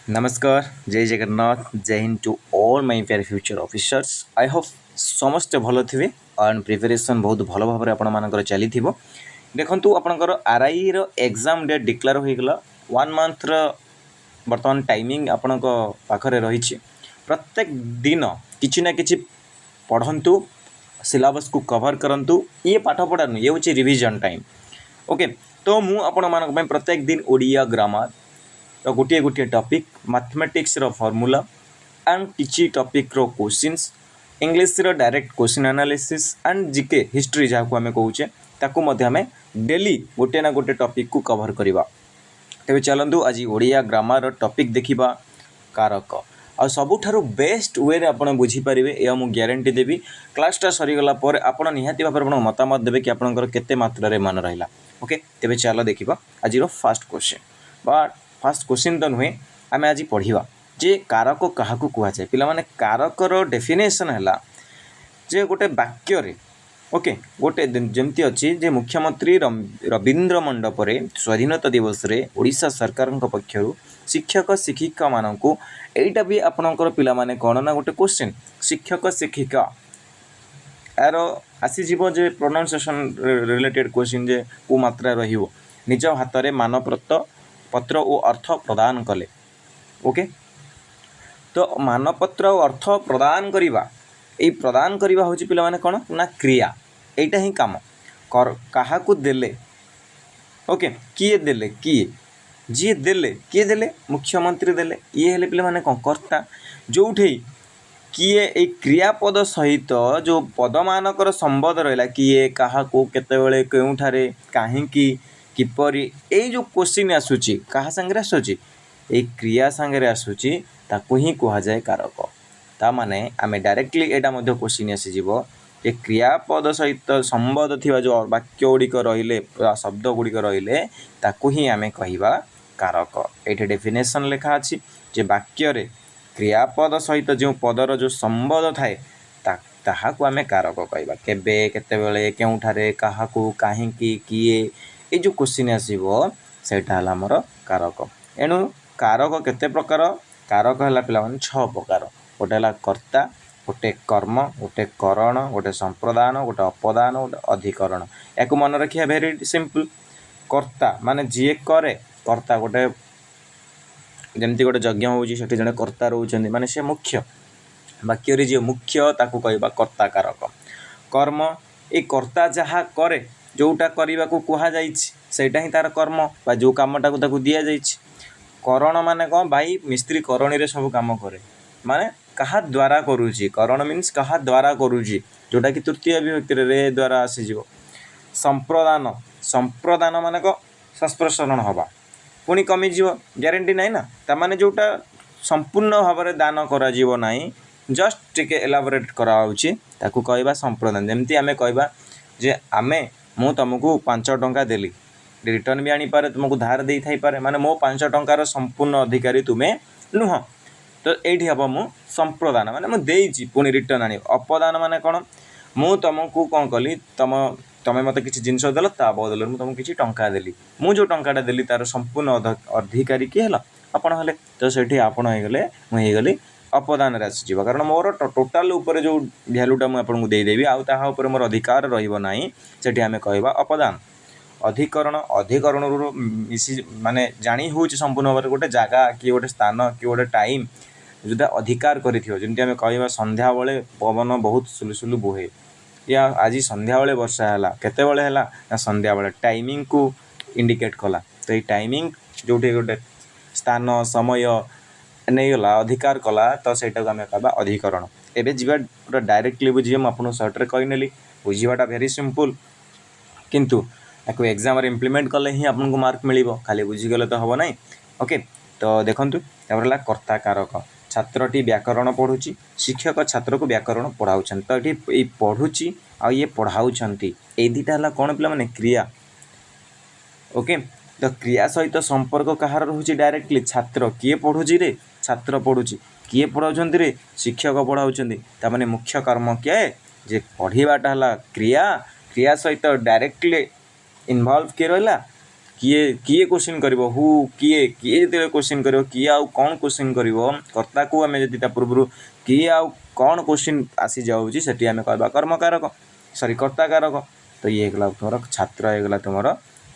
नमस्कार जय जगन्नाथ जय Hind to all my fair future officers I hope समस्ते भल थे एंड प्रिपरेशन बहुत भल भाव आपण मानकर चली देखु आपंकर आरआई रो एग्जाम डेट डिक्लेयर हो गला 1 मंथ बर्तमान टाइमिंग आपण पाखरे रही प्रत्येक दिन किछि ना किछि पढ़ंतु सिलेबस को कवर करंतु ये पाठ पढ़ा नु ये होची रिवीजन टाइम ओके। तो मु आपण मानक पय प्रत्येक दिन ओडिया ग्रामर तो गोटे गोटे टॉपिक मैथमेटिक्स रो फार्मूला एंड किछि टॉपिक रो क्वेश्चंस इंग्लिश रो direct question analysis and GK history जहाँ को आम कहूचे ताकू मध्य आम डेली गोटे ना गोटे टॉपिक को कवर करवा। तेज चलतु आज ओडिया ग्रामर टॉपिक देखा कारक आ सबुठारु बेस्ट वे आपड़ बुझीपारे यह मुझे ग्यारंटी देवी क्लासटा सरीगला आप निहाती भाव में मतामत देवे कि आपंकर केते मात्रा मन रहा ओके। तेज चल देखा आज फास्ट क्वेश्चन बा फास्ट क्वेश्चन तो नुहे आम आज पढ़ा जे कारक क्या कहुए पे कारकर डेफिनेशन है जे गोटे वाक्य ओके गोटे जमती अच्छी जे मुख्यमंत्री रवींद्र मंडपरे स्वाधीनता दिवस रे ओडिशा सरकार पक्षर शिक्षक शिक्षिका मानू एटा भी आपणकर पिला माने कौन ना गोटे क्वेश्चन शिक्षक शिक्षिका यार आसीज जे प्रोनाउंसिएशन रिलेटेड क्वेश्चन जे को मात्रा रहिबो निज हाथ में मानपत्र पत्र और अर्थ प्रदान कले ओके। तो मानपत्र और अर्थ प्रदान करवा ये प्रदान करवा हूँ पिला माने कौन ना क्रिया एटा ही काम कर क्या देले ओके किए देले किए जी देले किए देले मुख्यमंत्री देले ये हेले पिला माने कौन कर्ता जो किए ए क्रियापद सहित जो पद मानकर संबंध रहा किए क्या केतबेले केउठारे कहीं किपरि ये जो क्वेश्चन आसूची क्या सांगे आसूची ये क्रिया सांगे आसूची ताकू ही कह जाए कारक ता माने आमे डायरेक्टली एटा मध्य क्वेश्चन आसीजिवो जे क्रियापद सहित संबंध थिबा जो वाक्य गुड़िक रहिले शब्द गुड़िक रहिले ताकू ही आमे कहिबा कारक। एठी डेफिनेशन लिखा अछि जे वाक्य रे क्रियापद सहित जो पदर जो संबंध थाए ताहाकू आमे कारक कहबा केबे केतेबेले केउठारे काहाकू काहींकी किए ये जो क्वेश्चन आसीबो सेटा हला हमर कारक। एणु कारक केते प्रकार कारक हला पिला माने 6 प्रकार गोटे हला कर्ता गोटे कर्म गोटे करण गोटे संप्रदान गोटे अपदान गोटे अधिकरण याकू मन रखिया वेरी सिंपल। कर्ता माने जीए करे कर्ता गोटे जमती गोटे यज्ञ होउची सेठी जने कर्ता रहउचंदी माने से मुख्य वाक्य रे जे मुख्य ताकू कहबा कर्ता कारक। कर्म ए कर्ता जहा करे जोटा करने को कहुटा ही तार कर्म बा जो कमटा को दि जाइए। करण माने कौन भाई मिस्त्री करणी रे सब काम करे माने कहा द्वारा करुची करण मीन्स कहा द्वारा करुची जोटा कि तृतीय विभक्ति रे द्वारा आसीज। संप्रदान संप्रदान माने को संस्पर्शरण हवा पुणी कमिज ग्यारंटी नाई ना ताने जोटा संपूर्ण भाव में दान करा नहीं जस्ट टिके एलाबोरेट कराउची ताकू कहबा संप्रदान। जमती आमे कहबा जे आमे मु तुमको 5 टंका देली रिटर्न भी आनीपारे तुमको धार दे थाई पारे माने मो 5 टंकार संपूर्ण अधिकारी तुम्हें नुह। तो ये हम मु संप्रदान माने मुझे पुणी रिटर्न आनी। अपदान माने कौन मु तुमको कौन कली तमें मत किसी जिनस देल ता बदल मुझे तुमको किसी टंका देली मु जो टंकाटा देली तार संपूर्ण अधिकारी किए है आपण हेले। तो सेठी आपण होगले मुझे अपदान आसीज कारण मोर टोटाल उपर जो भैल्यूटा मुझे देदेवी आउ ताहा उपर मोर अधिकार रही सेठी आमे कहबा अपदान। अधिकरण अधिकरण मिसी माने जानी होउची संपूर्ण भाव गोटे जगह कि गोटे स्थान कि गोटे टाइम जोटा अधिकार करमती आम कहवा संध्या बेले पवन बहुत सुलुसुलु बोहे या आज संध्या बेले वर्षा है केतेबेले है ना संध्या बेले टाइमिंग को इंडिकेट कला। तो ये टाइमिंग जो गोटे स्थान समय नहीं गला अधिकार कला तो सहीटा को आम कहबा अधिकरण। एबे जीवा पूरा डायरेक्टली बुझे मुझे सर्ट्रे कहीनेली बुझाटा भेरी सिंपल किंतु आपको एग्जाम इम्प्लीमेंट कले ही आपको मार्क मिल खाली बुझीगले तो हम ना ओके। तो देखु है कर्ता कारक छात्रटी व्याकरण पढ़ुची शिक्षक छात्र को व्याकरण पढ़ाऊँ तो ये पढ़ुची आ ये पढ़ाऊँ ये दुटा है कौन पे मैंने क्रिया ओके। तो क्रिया सहित संपर्क कहार रोचे डायरेक्टली छात्र किए पढ़ुची रे छात्र पढ़ुची किए पढ़ाऊँ रे शिक्षक पढ़ाऊँ ताने मुख्य कर्म किए जे पढ़ाटा है क्रिया क्रिया सहित डायरेक्टली इनवॉल्व किए रहा किए किए क्वेश्चन कर हु किए किए जो क्वेश्चन कर किए आउ कौन क्वेश्चन कर कर्ता को आम जदि पूर्व किए आउ कौन क्वेश्चन आसी जाऊँगी से आम कह कर्मकारक सॉरी कर्ताकारक तो ये होगा तुम छात्र होगा तुम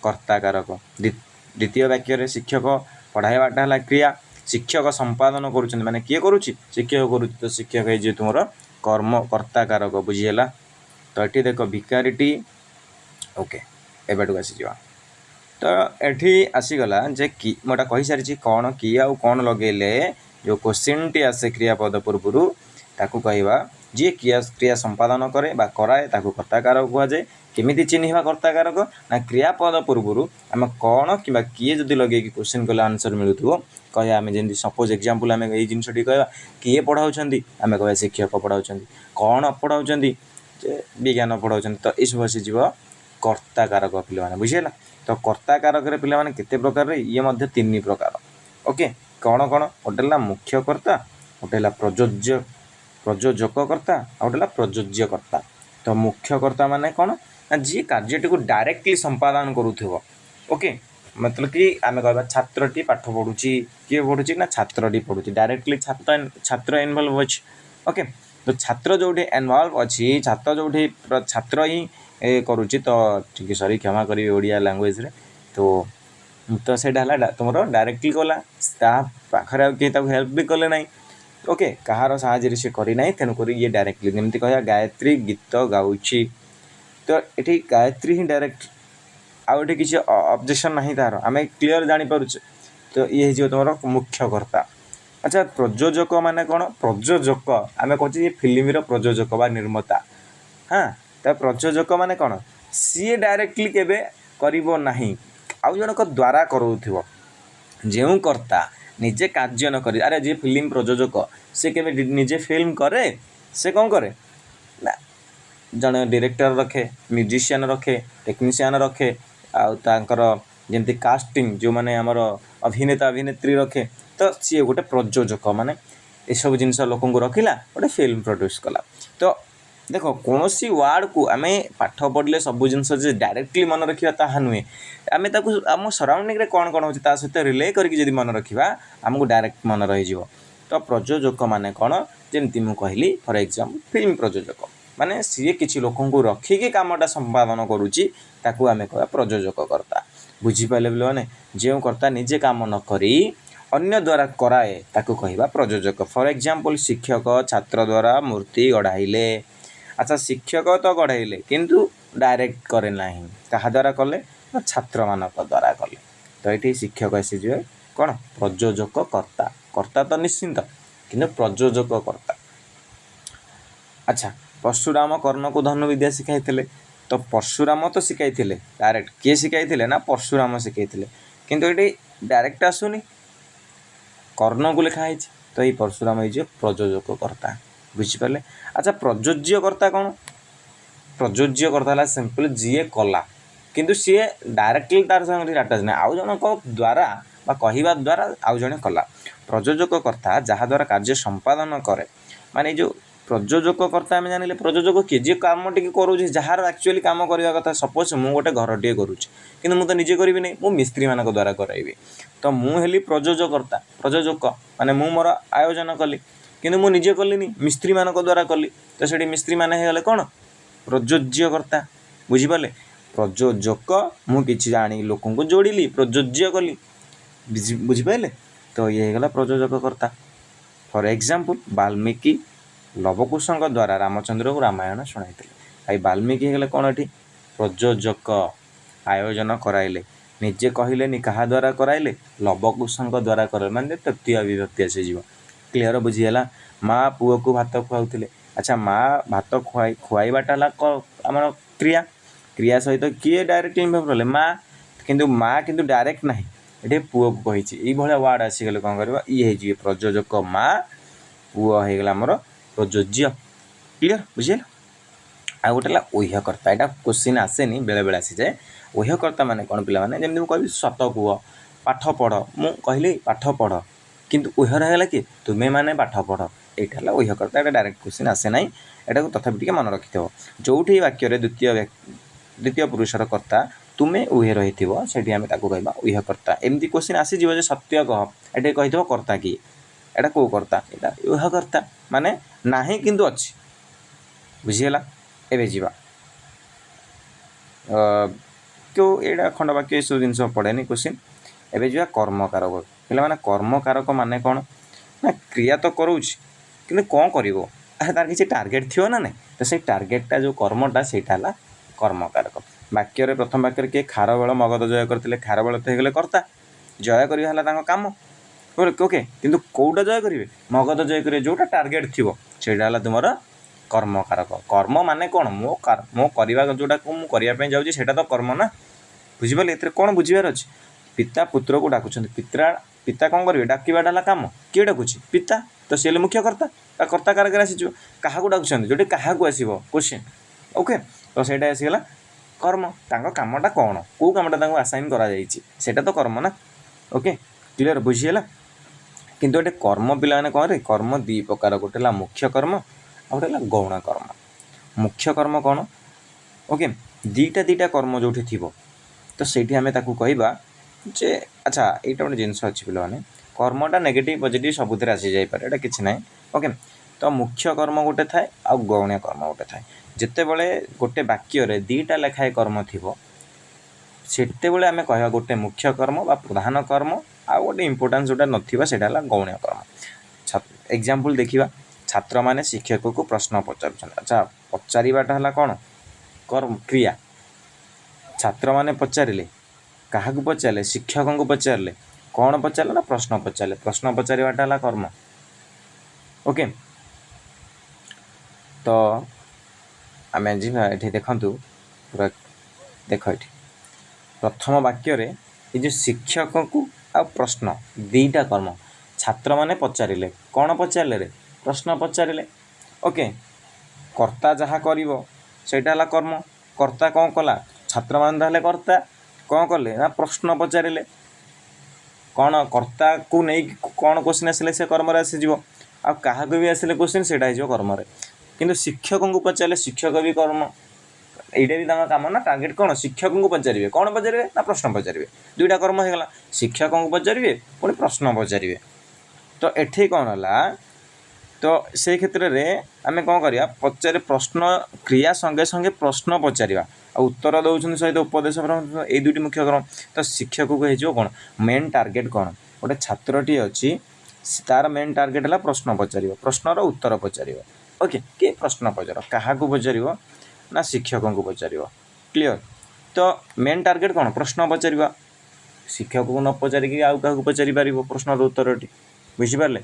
कर्ताकारक द्वितीय वाक्य शिक्षक पढ़ाइबाटा है क्रिया शिक्षक संपादन करुँच माने किए करुँच शिक्षक करुँच तो शिक्षक है तुम कर्म कर्ताकारक बुझीगला तो ये देख भिकारीटी ओके एबाटू आसीज तो ये आसीगला जे कि मोटा कही सारी कौन किए आउ कौन लगेले जो क्वेश्चन टी आसे क्रियापद पूर्वर ताकू कहवा जी क्रिया संपादन करे बा कराए ताकू कर्ताकारक कहुए केमी चिन्हवा कर्ताकारक ना क्रियापद पूर्वर आम कौन कि किए जदि लगे क्वेश्चन कले आंसर मिलूँ कह आम जमी सपोज एक्जामपल आम ये जिनटी कह किए पढ़ाऊँ आम कह शिक्षक पढ़ाऊँ कौन पढ़ाऊँ विज्ञान पढ़ाऊँ तो ये सब आसीज कर्ताकारक पे बुझीगला तो कर्ताकारक पे केते प्रकार ये तीन प्रकार ओके कौन कौन गोटे मुख्यकर्ता गोटे प्रयोज्य प्रयोजककर्ता आ गोटे प्रयोज्यकर्ता तो मुख्यकर्ता माने कौन ना जी कार्यटी को डायरेक्टली संपादन करूथिबो ओके मतलब कि आम कह छात्रटी पाठ पढ़ुची किए पढ़ुची ना छात्रटी पढ़ुची डायरेक्टली छात्र इनवल्व अच्छी ओके तो छात्र जो इनवल्व अच्छी छात्र जो छात्र ही करुच्ची तो ठीक सॉरी क्षमा करी ओडिया लैंग्वेज रे तो से तुम डायरेक्टली कला पाखे किए हेल्प भी कले ना ओके कहार साहाଯ୍य से करना तेणुक ये डायरेक्टली जमी कह गायत्री गीत गाँची तो ये गायत्री ही डायरेक्ट आउ ये किसी ऑब्जेक्शन नहीं तार आम क्लीयर जानीपे तो ये हो तुम मुख्यकर्ता अच्छा प्रयोजक माने कौन प्रयोजक आम कहे फिल्म प्रयोजक बा निर्माता हाँ तो प्रयोजक माने कौन सी डायरेक्टली केबे करिवो नहीं आउ जनक द्वारा करूथिबो जो कर्ता निजे कार्य न करे अरे जी फिल्म प्रयोजक से केबे निजे फिल्म करे से कौन करे ना जड़े डायरेक्टर रखे म्यूजिशियन रखे टेक्नीशियन रखे आउर जमी कास्टिंग जो मैंने आमर अभिनेता अभिनेत्री रखे तो सी गोटे प्रयोजक माने ये सब जिन लोक रखिला गोटे फिल्म प्रोड्यूस कला तो देख कौन सी वार्ड को आम पाठ पढ़ले सब जिन डायरेक्टली मन रखा ताहा नुहे आम आम सराउंडिंग रे कौन कौन होता सहित रिले करके मन रखा आमको डायरेक्ट मन रही तो प्रयोजक माने कौन जमी मुझे कहली फॉर एग्जांपल फिल्म प्रयोजक माने सी किसी लोक रखिकी कामटा संपादन करुच्ची ताकू आम कह प्रयोजक कर्ता बुझीपारे बोले मैंने जो कर्ता निजे काम न करी अन्य द्वारा कराए ताकू कहवा प्रयोजक फॉर एग्जांपल शिक्षक छात्र द्वारा मूर्ति गढ़ाइले अच्छा शिक्षक तो गढ़ाइले किंतु डायरेक्ट करे ना क्या द्वारा कले छात्र मान द्वारा कले तो ये शिक्षक आसीजे कौन प्रयोजक कर्ता कर्ता तो निश्चिंत किंतु प्रयोजक कर्ता अच्छा परशुराम कर्ण को धनु विद्या शिखाई तो परशुराम तो शिखाई डायरेक्ट किए शिखाई ना परशुराम शिखाई किंतु ये डायरेक्ट आसुनी कर्ण को लिखाई तो ये परशुराम हो प्रयोजक कर्ता बुझीपारे अच्छा प्रयोज्यकर्ता कौन प्रयोज्यकर्ता सिंपल जीए कला किंतु सी डायरेक्टली तार संगे अटैच ना आउ जनक द्वारा कहवा द्वारा आउ जड़े कला प्रयोजककर्ता जहाँ द्वारा कार्य संपादन करे माने जो प्रयोजककर्ता आम जानिले प्रयोजक किए जी कम टी करुँच जार एक्चुअली कम करवा कथा सपोज मुझे गोटे घरटे करुँच कि मुझे निजे करी नहीं मु मिस्त्री मान द्वारा कराइबी तो मुझे प्रयोजकर्ता प्रयोजक माने मु मोर आयोजन कली किंतु मु निजे कलिनी मिस्त्री मान द्वारा कली तो से मिस्त्री मान हो कौन प्रयोज्यकर्ता बुझीपारे प्रयोजक मुझे जानी लोक जोड़िली प्रयोज्य कली बुझीपारे तो ये होगा प्रयोजककर्ता फॉर एग्जांपल वाल्मीकि लवकुशଙ୍କ द्वारा रामचंद्र को रामायण शुणाई भाई वाल्मीकि होगा कौन ये प्रयोजक आयोजन कराइले निजे कहले क्या द्वारा कराइले लवकुशଙ୍କ द्वारा कराइले माने तृतीय विभक्ति आसीज क्लीयर बुझीगला माँ पुओ को भात खुआउथिले अच्छा माँ भात खुआइबाटा आम क्रिया क्रिया सहित किए डायरेक्ट इनवल्व रहे माँ किंतु डायरेक्ट ना ये पुओ को कही ये वार्ड आसीगले कौन कर ये प्रयोजक माँ पुओ होगा आमर प्रयोज्य क्लीयर बुझीगला आ गोटे ओह्यकर्ता यहाँ क्वेश्चन आसेनी बेले बेले आसी जाए ओह्यकर्ता माने कौन पिला माने जमी कह सत कुह पाठ पढ़ मु कहली पाठ पढ़ किंतु ओह्यर है कि तुम्हें माने पाठ पढ़ यहाँ ओह्यकर्ता यहाँ डायरेक्ट क्वेश्चन आसे ना यहाँ तथापि टे मन रखि जो वाक्य द्वितीय पुरुषर कर्ता ତୁମେ ଉହେ ରହିଥିବ ସେଠି ଆମେ ତାକୁ କହିବା ଉହକର୍ତ୍ତା। ଏମିତି କ୍ୱେଶ୍ଚିନ୍ ଆସିଯିବ ଯେ ସତ୍ୟ କହ, ଏଠି କହିଥିବ କର୍ତ୍ତା କିଏ, ଏଇଟା କେଉଁ କର୍ତ୍ତା, ଏଇଟା ଉହକର୍ତ୍ତା ମାନେ ନାହିଁ କିନ୍ତୁ ଅଛି। ବୁଝିଗଲା। ଏବେ ଯିବା କେଉଁ ଏଇଟା ଖଣ୍ଡବାକ୍ୟ ଏସବୁ ଜିନିଷ ପଡ଼େନି କ୍ୱେଶ୍ଚିନ୍। ଏବେ ଯିବା କର୍ମକାରକ। ପିଲାମାନେ କର୍ମକାରକ ମାନେ କ'ଣ ନା କ୍ରିୟା ତ କରୁଛି କିନ୍ତୁ କ'ଣ କରିବ, ତାର କିଛି ଟାର୍ଗେଟ୍ ଥିବ ନା ନାହିଁ। ତ ସେଇ ଟାର୍ଗେଟଟା ଯେଉଁ କର୍ମଟା ସେଇଟା ହେଲା କର୍ମକାରକ। ବାକ୍ୟରେ ପ୍ରଥମ ବାକ୍ୟରେ କିଏ ଖାରବେଳ ମଗଧ ଜୟ କରିଥିଲେ, ଖାରବେଳ ତ ହେଇଗଲେ କର୍ତ୍ତା, ଜୟ କରିବା ହେଲା ତାଙ୍କ କାମ। ଓକେ, କିନ୍ତୁ କେଉଁଟା ଜୟ କରିବେ, ମଗଧ ଜୟ କରିବେ, ଯେଉଁଟା ଟାର୍ଗେଟ୍ ଥିବ ସେଇଟା ହେଲା ତୁମର କର୍ମକାରକ। କର୍ମ ମାନେ କ'ଣ, ମୋ କରିବା ଯେଉଁଟାକୁ ମୁଁ କରିବା ପାଇଁ ଯାଉଛି ସେଇଟା ତ କର୍ମ ନା। ବୁଝିପାରିଲେ। ଏଥିରେ କ'ଣ ବୁଝିବାର ଅଛି, ପିତା ପୁତ୍ରକୁ ଡାକୁଛନ୍ତି, ପିତା କ'ଣ କରିବେ, ଡାକିବାଟା ହେଲା କାମ। କିଏ ଡାକୁଛି, ପିତା, ତ ସିଏ ହେଲେ ମୁଖ୍ୟ କର୍ତ୍ତା, ବା କର୍ତ୍ତା କାରକରେ ଆସିଯିବ। କାହାକୁ ଡାକୁଛନ୍ତି, ଯେଉଁଠି କାହାକୁ ଆସିବ କ୍ୱେଶ୍ଚିନ୍। ଓକେ, ତ ସେଇଟା ଆସିଗଲା କର୍ମ। ତାଙ୍କ କାମଟା କ'ଣ, କେଉଁ କାମଟା ତାଙ୍କୁ ଆସାଇନ୍ କରାଯାଇଛି ସେଇଟା ତ କର୍ମ ନା। ଓକେ, କ୍ଲିଅର୍, ବୁଝିଗଲା। କିନ୍ତୁ ଏଠି କର୍ମ ପିଲାମାନେ କ'ଣ ରେ, କର୍ମ ଦୁଇ ପ୍ରକାର, ଗୋଟେ ହେଲା ମୁଖ୍ୟ କର୍ମ ଆଉ ଗୋଟେ ହେଲା ଗୌଣ କର୍ମ। ମୁଖ୍ୟ କର୍ମ କ'ଣ, ଓକେ, ଦୁଇଟା କର୍ମ ଯେଉଁଠି ଥିବ ତ ସେଇଠି ଆମେ ତାକୁ କହିବା ଯେ ଆଚ୍ଛା ଏଇଟା ଗୋଟେ ଜିନିଷ ଅଛି ପିଲାମାନେ, କର୍ମଟା ନେଗେଟିଭ୍ ପଜିଟିଭ୍ ସବୁଥିରେ ଆସିଯାଇପାରେ, ଏଇଟା କିଛି ନାହିଁ। ଓକେ, ତ ମୁଖ୍ୟ କର୍ମ ଗୋଟେ ଥାଏ ଆଉ ଗୌଣ କର୍ମ ଗୋଟେ ଥାଏ। ଯେତେବେଳେ ଗୋଟେ ବାକ୍ୟରେ ଦୁଇଟା ଲେଖାଏଁ କର୍ମ ଥିବ ସେତେବେଳେ ଆମେ କହିବା ଗୋଟେ ମୁଖ୍ୟ କର୍ମ ବା ପ୍ରଧାନ କର୍ମ, ଆଉ ଗୋଟେ ଇମ୍ପୋର୍ଟାନ୍ସ ଯେଉଁଟା ନଥିବା ସେଇଟା ହେଲା ଗୌଣ କର୍ମ। ଏକ୍ଜାମ୍ପଲ୍ ଦେଖିବା, ଛାତ୍ରମାନେ ଶିକ୍ଷକକୁ ପ୍ରଶ୍ନ ପଚାରୁଛନ୍ତି। ଆଚ୍ଛା, ପଚାରିବାଟା ହେଲା କ'ଣ, କ୍ରିୟା। ଛାତ୍ରମାନେ ପଚାରିଲେ, କାହାକୁ ପଚାରିଲେ, ଶିକ୍ଷକଙ୍କୁ ପଚାରିଲେ, କ'ଣ ପଚାରିଲେ ନା ପ୍ରଶ୍ନ ପଚାରିଲେ, ପ୍ରଶ୍ନ ପଚାରିବାଟା ହେଲା କର୍ମ। ଓକେ, ତ ଆମେ ଯିବା ଏଠି, ଦେଖନ୍ତୁ ପୁରା ଦେଖ, ଏଠି ପ୍ରଥମ ବାକ୍ୟରେ ଏ ଯେଉଁ ଶିକ୍ଷକଙ୍କୁ ଆଉ ପ୍ରଶ୍ନ ଦୁଇଟା କର୍ମ, ଛାତ୍ରମାନେ ପଚାରିଲେ, କ'ଣ ପଚାରିଲେ ରେ, ପ୍ରଶ୍ନ ପଚାରିଲେ। ଓକେ, କର୍ତ୍ତା ଯାହା କରିବ ସେଇଟା ହେଲା କର୍ମ। କର୍ତ୍ତା କ'ଣ କଲା, ଛାତ୍ରମାନେ ତାହେଲେ କର୍ତ୍ତା କ'ଣ କଲେ ନା ପ୍ରଶ୍ନ ପଚାରିଲେ। କ'ଣ କର୍ତ୍ତାକୁ ନେଇକି କ'ଣ କ୍ୱେଶ୍ଚିନ୍ ଆସିଲେ ସେ କର୍ମରେ ଆସିଯିବ, ଆଉ କାହାକୁ ବି ଆସିଲେ କ୍ୱେଶ୍ଚିନ୍ ସେଇଟା ହେଇଯିବ କର୍ମରେ। କିନ୍ତୁ ଶିକ୍ଷକଙ୍କୁ ପଚାରିଲେ, ଶିକ୍ଷକ ବି କର୍ମ, এইটা ବି ତାଙ୍କ କାମ ନା। ଟାର୍ଗେଟ୍ କ'ଣ, ଶିକ୍ଷକଙ୍କୁ ପଚାରିବେ, କ'ଣ ପଚାରିବେ ନା ପ୍ରଶ୍ନ ପଚାରିବେ, ଦୁଇଟା କର୍ମ ହେଇଗଲା। ଶିକ୍ଷକଙ୍କୁ ପଚାରିବେ ପୁଣି ପ୍ରଶ୍ନ ପଚାରିବେ। ତ ଏଠି କ'ଣ ହେଲା, ତ ସେଇ କ୍ଷେତ୍ରରେ ଆମେ କ'ଣ କରିବା, ପ୍ରଶ୍ନ କ୍ରିୟା ସଙ୍ଗେ ସଙ୍ଗେ ପ୍ରଶ୍ନ ପଚାରିବା ଆଉ ଉତ୍ତର ଦେଉଛନ୍ତି ସହିତ ଉପଦେଶ, ଏଇ ଦୁଇଟି ମୁଖ୍ୟ କର୍ମ। ତ ଶିକ୍ଷକକୁ ହେଇଯିବ କ'ଣ, ମେନ୍ ଟାର୍ଗେଟ୍ କ'ଣ, ଗୋଟେ ଛାତ୍ରଟିଏ ଅଛି ତାର ମେନ୍ ଟାର୍ଗେଟ୍ ହେଲା ପ୍ରଶ୍ନ ପଚାରିବ, ପ୍ରଶ୍ନର ଉତ୍ତର ପଚାରିବ। ଓକେ, କିଏ ପ୍ରଶ୍ନ ପଚାରିବ, କାହାକୁ ପଚାରିବ ନା ଶିକ୍ଷକଙ୍କୁ ପଚାରିବ। କ୍ଲିଅର୍। ତ ମେନ୍ ଟାର୍ଗେଟ୍ କ'ଣ, ପ୍ରଶ୍ନ ପଚାରିବା। ଶିକ୍ଷକକୁ ନ ପଚାରିକି ଆଉ କାହାକୁ ପଚାରିପାରିବ ପ୍ରଶ୍ନର ଉତ୍ତରଟି। ବୁଝିପାରିଲେ।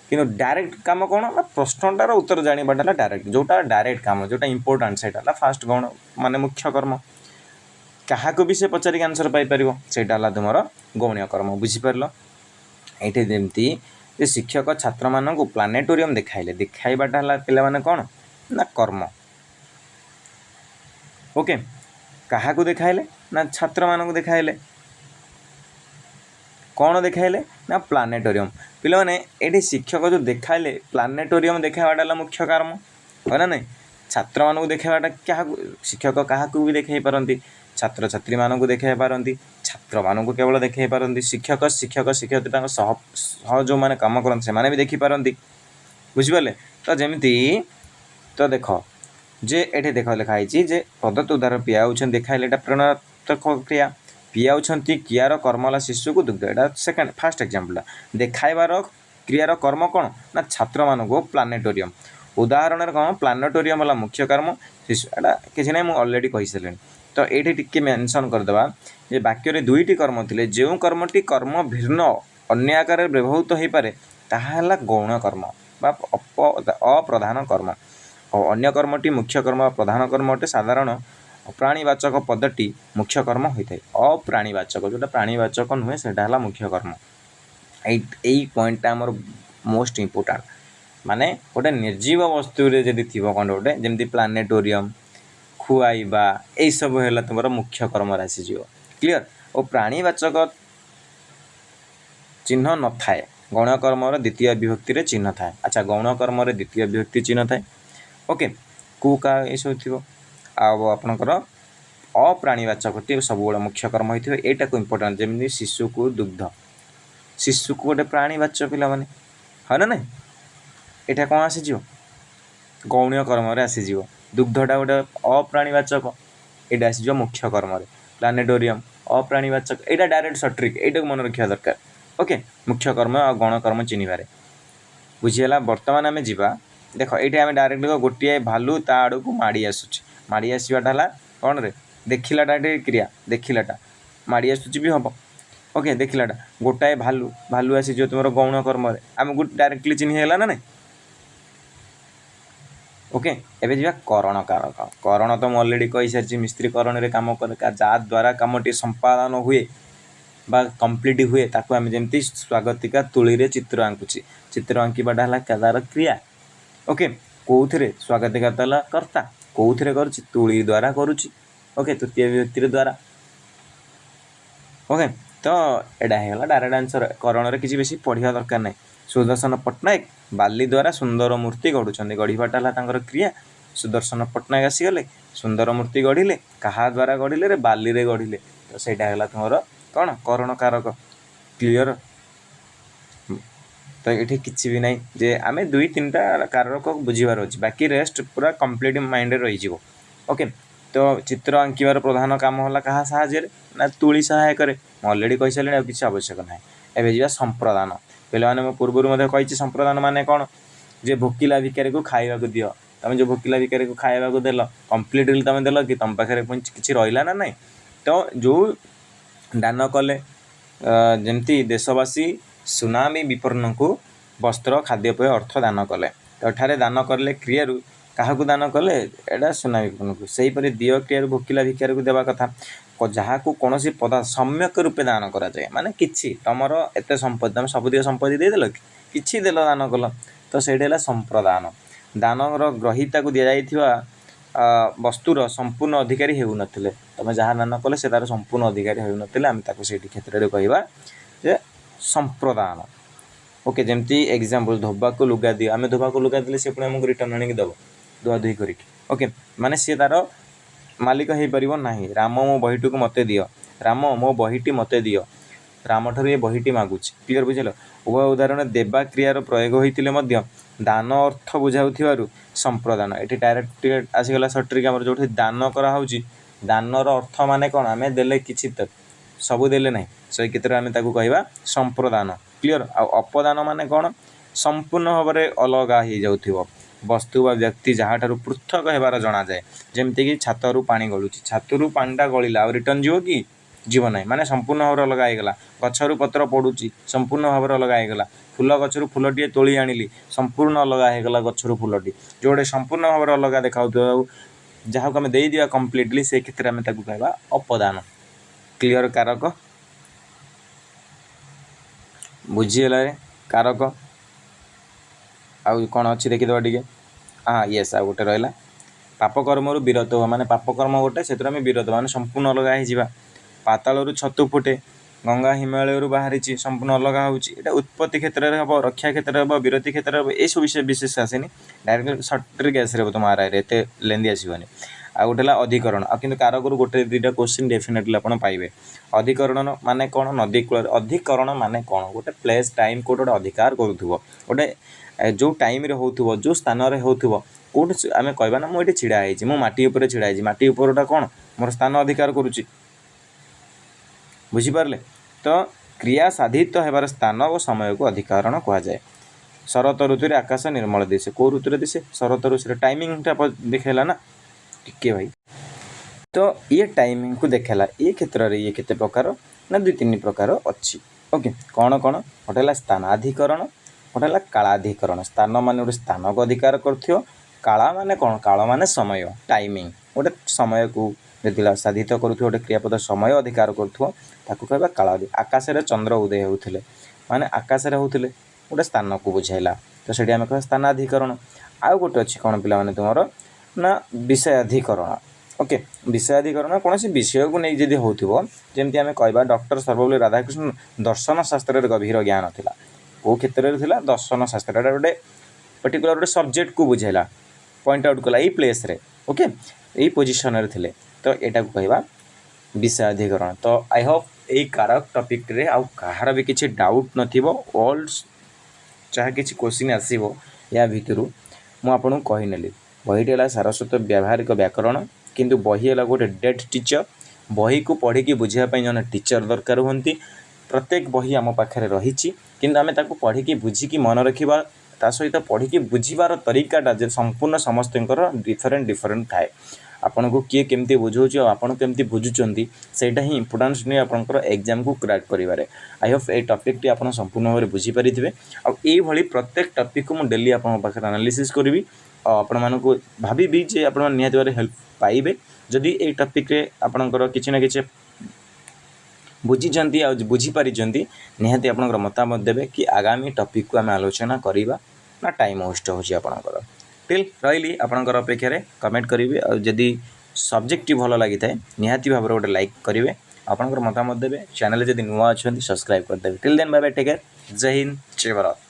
କିନ୍ତୁ ଡାଇରେକ୍ଟ କାମ କ'ଣ ନା ପ୍ରଶ୍ନଟାର ଉତ୍ତର ଜାଣିବାଟା ହେଲା ଡାଇରେକ୍ଟ, ଯେଉଁଟା ଡାଇରେକ୍ଟ କାମ, ଯେଉଁଟା ଇମ୍ପୋର୍ଟାଣ୍ଟ ସେଇଟା ହେଲା ଫାଷ୍ଟ ଗୌଣ ମାନେ ମୁଖ୍ୟ କର୍ମ। କାହାକୁ ବି ସେ ପଚାରିକି ଆନ୍ସର୍ ପାଇପାରିବ, ସେଇଟା ହେଲା ତୁମର ଗୌଣ କର୍ମ। ବୁଝିପାରିଲ। ଏଇଠି ଯେମିତି ଯେ ଶିକ୍ଷକ ଛାତ୍ରମାନଙ୍କୁ ପ୍ଲାନେଟୋରିୟମ୍ ଦେଖାଇଲେ, ଦେଖାଇବାଟା ହେଲା ପିଲାମାନେ କ'ଣ ନା କର୍ମ। ଓକେ, କାହାକୁ ଦେଖାଇଲେ ନା ଛାତ୍ରମାନଙ୍କୁ ଦେଖାଇଲେ, କ'ଣ ଦେଖାଇଲେ ନା ପ୍ଲାନେଟୋରିୟମ୍। ପିଲାମାନେ ଏଠି ଶିକ୍ଷକ ଯେଉଁ ଦେଖାଇଲେ ପ୍ଲାନେଟୋରିୟମ୍ ଦେଖାଇବାଟା ହେଲା ମୁଖ୍ୟ କର୍ମ, হয় ନା ନାହିଁ। ଛାତ୍ରମାନଙ୍କୁ ଦେଖାଇବାଟା କାହାକୁ, ଶିକ୍ଷକ କାହାକୁ ବି ଦେଖାଇ ପାରନ୍ତି, ଛାତ୍ରଛାତ୍ରୀମାନଙ୍କୁ ଦେଖାଇ ପାରନ୍ତି, ଛାତ୍ରମାନଙ୍କୁ କେବଳ ଦେଖାଇ ପାରନ୍ତି, ଶିକ୍ଷୟତ୍ରୀ ତାଙ୍କ ସହ ଯେଉଁମାନେ କାମ କରନ୍ତି ସେମାନେ ବି ଦେଖିପାରନ୍ତି। ବୁଝିପାରିଲେ। ତ ଯେମିତି ତ ଦେଖ ଯେ ଏଠି ଦେଖ ଲେଖା ହେଇଛି ଯେ ପ୍ରଦତ୍ତ ଉଦାହରଣ ପିଆଉଛନ୍ତି ଦେଖାଇଲେ, ଏଇଟା ପ୍ରେରଣାତ୍ମକ କ୍ରିୟା। ପିଆଉଛନ୍ତି କ୍ରିୟାର କର୍ମ ହେଲା ଶିଶୁକୁ ଦୁଗ୍ଧ, ଏଇଟା ଫାଷ୍ଟ ଏକ୍ଜାମ୍ପଲ୍ଟା। ଦେଖାଇବାର କ୍ରିୟାର କର୍ମ କ'ଣ ନା ଛାତ୍ରମାନଙ୍କୁ ପ୍ଲାନେଟୋରିୟମ୍। ଉଦାହରଣରେ କ'ଣ, ପ୍ଲାନେଟୋରିୟମ୍ ହେଲା ମୁଖ୍ୟ କର୍ମ, ଶିଶୁ, ଏଇଟା କିଛି ନାହିଁ ମୁଁ ଅଲରେଡ଼ି କହିସାରିଲିଣି। ତ ଏଇଠି ଟିକେ ମେନସନ୍ କରିଦେବା ଯେ ବାକ୍ୟରେ ଦୁଇଟି କର୍ମ ଥିଲେ, ଯେଉଁ କର୍ମଟି କର୍ମ ଭିନ୍ନ ଅନ୍ୟ ଆକାରରେ ବ୍ୟବହୃତ ହୋଇପାରେ ତାହା ହେଲା ଗୌଣ କର୍ମ ବା ଅପ୍ରଧାନ କର୍ମ। ଆଉ ଅନ୍ୟ କର୍ମଟି ମୁଖ୍ୟ କର୍ମ ବା ପ୍ରଧାନ କର୍ମ ଅଟେ। ସାଧାରଣ ପ୍ରାଣୀବାଚକ ପଦଟି ମୁଖ୍ୟ କର୍ମ ହୋଇଥାଏ। ଅପ୍ରାଣୀବାଚକ ଯେଉଁଟା ପ୍ରାଣୀବାଚକ ନୁହେଁ ସେଇଟା ହେଲା ମୁଖ୍ୟ କର୍ମ। ଏଇ ପଏଣ୍ଟଟା ଆମର ମୋଷ୍ଟ ଇମ୍ପୋର୍ଟାଣ୍ଟ। ମାନେ ଗୋଟେ ନିର୍ଜୀବ ବସ୍ତୁରେ ଯଦି ଥିବ କ'ଣ ଗୋଟେ, ଯେମିତି ପ୍ଲାନେଟୋରିୟମ୍, ଖୁଆଇବା, ଏଇସବୁ ହେଲା ତୁମର ମୁଖ୍ୟ କର୍ମରେ ଆସିଯିବ। କ୍ଲିଅର୍। ଓ ପ୍ରାଣୀବାଚକ ଚିହ୍ନ ନଥାଏ, ଗୌଣ କର୍ମର ଦ୍ୱିତୀୟ ବିଭକ୍ତିରେ ଚିହ୍ନ ଥାଏ। ଆଚ୍ଛା, ଗୌଣ କର୍ମରେ ଦ୍ୱିତୀୟ ବିଭକ୍ତି ଚିହ୍ନ ଥାଏ। ଓକେ, କୁ କା ଏସବୁ ଥିବ। ଆଉ ଆପଣଙ୍କର अप्राणीवाचकटी सब मुख्य कर्म होता है यहाँ को इम्पोर्टाट जमी शिशु को दुग्ध शिशु को गोटे प्राणीवाचक पिला माने है ना नहीं यहाँ कौन आसीज गौण कर्म आसीज दुग्धटा गोटे अप्राणीवाचक यहाँ आसीज मुख्य कर्म प्लानेटोरियम अप्राणीवाचक यहाँ डायरेक्ट सट्रिक यहाँ मन रखा दरकार ओके मुख्य कर्म और गौण कर्म चिन्हबार बुझीगला बर्तमान आम जा देख ये आम डायरेक्ट गोटे भालू ता आड़ को माड़ी आसुची आसवाटा कौन रे देखलाटा ये क्रिया देखलाटा माड़ी आसूची भी हम ओके देखलाटा गोटाए भालू भालू आसी जो तुम गौण कर्म आम डायरेक्टली चिन्हला ना नहीं ओके एबे जा करण कारक करण तो मैं अलरेडी कही सारी मिस्त्री करण में कम कर द्वारा कमटी संपादन हुए बा कंप्लीट हुए ताको आम जमी स्वागतिका तुली रे चित्र आंकुची चित्र आंकवाटा है तार क्रिया ओके कौन स्वागतिका तला कर्ता कौन कर तुली द्वारा करुच्ची ओके तृतीय विभक्ति द्वारा ओके तो यहाँ होगा डायरेक्ट आंसर करण में किसी बेसी पढ़ा दरकार नहीं सुदर्शन पट्टनायक बाली द्वारा सुंदर मूर्ति गढ़ुंट गढ़ाटा है क्रिया सुदर्शन पट्टनायक आसीगले सुंदर मूर्ति गढ़िले क्या द्वारा गढ़िले रे बाली रे गढ़िले तो सहीटा तुम कौन करण कारक क्लीयर तो ये किसी भी नहीं जे आम दुई तीन टा कारक बुझीबार अच्छे बाकी रेस्ट पूरा कंप्लीट माइंड रही ओके तो चित्र आंकबार प्रधान काम है क्या साहाଯ୍य ना तुली सहायक अलरेडी कही सारे किसी आवश्यक ना एवं जा संप्रदान पे पूर्व कही संप्रदान माने कौन जे भोकिला भिखारी को खाइबा को दियो तुम जो भोकिला भिखारी को खाइबा को देल कंप्लीटली तुम देल कि तुम पाखे किसी रहा ना नहीं तो जो दान कले जमती देशवासी सुनामी विपन्न को वस्त्र खाद्यपेय अर्थ दान कले तो एठारे दान कले क्रिया क्या दान कले एटा सुनामी विपन्न को सहीपरि दिय क्रिया भोकिला भिखारी को देवा कथा जहाँ को कौन पदार्थ सम्यक रूपे दान कराए माने किछि तुमर एत संपत्ति तुम सबुतिक संपत्ति देदेल कि देल दान कल तो सहीटा संप्रदान दानर ग्रहीता को दि जाइथिबा वस्तुर संपूर्ण अधिकारी हो नथिले तुम जहाँ दान कले से तार संपूर्ण अधिकारी हो नथिले आम ताको सेठी क्षेत्र में कहवा जे संप्रदान ओके जमती एग्जांपल धोबा को लुगा दियो आम धोबा को लुगा देले से पुणी आमको रिटर्न आनिक दब धुआ धुई करके ओके माने सी तार मालिक हो पार ना राम मो बहीटी को मत दियो राम मो बहीटी मत दियो राम ठार ये बहीटी मागुची क्लियर बुझल उभय उदाहरण देवा क्रियार प्रयोग होते दान अर्थ बुझाऊ संप्रदान ये डायरेक्ट आसीगला सट्रिक आम जो दान कराऊँच दानर अर्थ माने कौन आम देले किसी तक सबू देले ना से क्षेत्र में कहवा संप्रदान क्लियर अपदान माने कौन संपूर्ण भाव में अलग हो जाऊ वस्तु बा व्यक्ति जहाँ ठार पृथक होबार जना जाए जमीक छातरू पानी गलुची छातरू पानीटा गलिला रिटर्न जीव कि जीव ना माने संपूर्ण भाव में अलग होगला गचर पत्र पड़ुची संपूर्ण भाव में अलग होगला फूल गचर फूलटे तोली आनिली संपूर्ण अलग होगला गचर फूलटी जोटे संपूर्ण भाव में अलग देखा जहाँ को आम दे दिया कंप्लीटली से क्षेत्र में कहवा अपदान क्लियर कारक बुझीगला कारक आउ कौन अच्छी देखीद टे हाँ येस आ गोटे रहा पापकर्म विरत हुआ माने पापकर्म गोटे से विरत माने संपूर्ण अलग हो पातालू छतु फुटे गंगा हिमालय बाहरी संपूर्ण अलग होता उत्पत्ति क्षेत्र में हम रक्षा क्षेत्र में विरति क्षेत्र में यू विषय विशेष आसेनी डायरेक्ट सट्रिक आसो तुम आर आई एत लेंदी आसबनी आ गोटे अधिकरण आ कि कारक गोटे दुईटा क्वेश्चन डेफिनेटली आप पाइबे अधिकरण माने कौन नदी कूल अधिकरण माने कौन गोटे प्लेस टाइम कोट गोटे अधिकार करूँ गोटे जो टाइम रे होथुबो जो स्थान रे होथुबो कोट आमे कहबा ना मो एठी छिड़ा आइछि मो माटी ऊपर छिड़ा आइछि माटी ऊपरटा कोन मोर स्थान अधिकार करूछि बुझी पारले तो क्रिया साधित हेबार स्थान और समय को अधिकरण कहा जाए शरत ऋतु रे आकाश निर्मल दिसे को ऋतु रे दिसे शरत ऋतु टाइमिंगटा देखेला ना टिके भाई तो ये टाइमिंग को देखेला ये क्षेत्र रे ये केते प्रकार ना दुई तीन प्रकार अच्छी ओके कौन कौन गोटे स्थान अधिकरण गोटे कालाधिकरण स्थान मान गोटे स्थान को अधिकार कर काला माने कौन काल माने समय टाइमिंग गोटे समय को जब साधित गोटे क्रियापद समय अधिकार करा काला आकाश में चंद्र उदय होते माने आकाश में होते गोटे स्थान को बुझाइला तो से आम कह स्थानाधिकरण आउ गोटे अच्छी कौन पे तुम ना विषयाधिकरण ओके विषयाधिकरण कौन विषय को नहीं जब होमती आम कह डॉक्टर सर्वपल्ली राधाकृष्ण दर्शन शास्त्र गभीर ज्ञान था को क्षेत्र में दर्शन शास्त्र गोटे पर्टिकुलर गोटे सब्जेक्ट को बुझाइला पॉइंट आउट कला ये प्लेस रे ओके यही पोजिशन रे थिले तो यहाँ कहवा विषयाधिकरण। तो आई होप यही कारक टॉपिक रे आउ कहार भी किसी डाउट नथिबो ऑल जहाँ किसी क्वेश्चन आसीबो या भितरु मु आपन कहीनेली बहीटी है सारस्वत व्यावहारिक व्याकरण किंतु बही है गोटे डेट टीचर बही को पढ़ी की बुझापी जन टीचर दरकार हुंती प्रत्येक बही आम पाखे रही किंतु आम ताको पढ़ी की बुझिकी मन रखा ता सहित पढ़ी की बुझीबार तरीकाटा जे संपूर्ण समस्त डिफरेंट डिफरेंट थाए आपन को किए केमती बुझाऊँ और आपन केमती बुझुंट से ही इंपोर्टान्स नहीं आपंकर एग्जाम को क्रैक करेंगे। आई होप ये टॉपिक टी आप संपूर्ण भाव में बुझीपारे आई प्रत्येक टॉपिक को मुझे डेली आप एनालिसिस करी आपण मानक भावी जे आप निहत हेल्प पाइबे जदि ये टॉपिक रे आपणकर किसी ना कि बुझी आ बुझीपारी निहती आप मतामत देवे कि आगामी टॉपिक को आम आलोचना करवा ना टाइम वेस्ट होची आपणकर टिल रही आपणकर अपेक्षा कमेंट करेंगे और जदि सब्जेक्ट भल लगी था निहाती भाव में गोटे लाइक करेंगे आपणकर मतामत देवे चैनल जदि नुआ अच्छा सब्सक्राइब करदेवे till then bye bye take care जय हिंद जय भारत।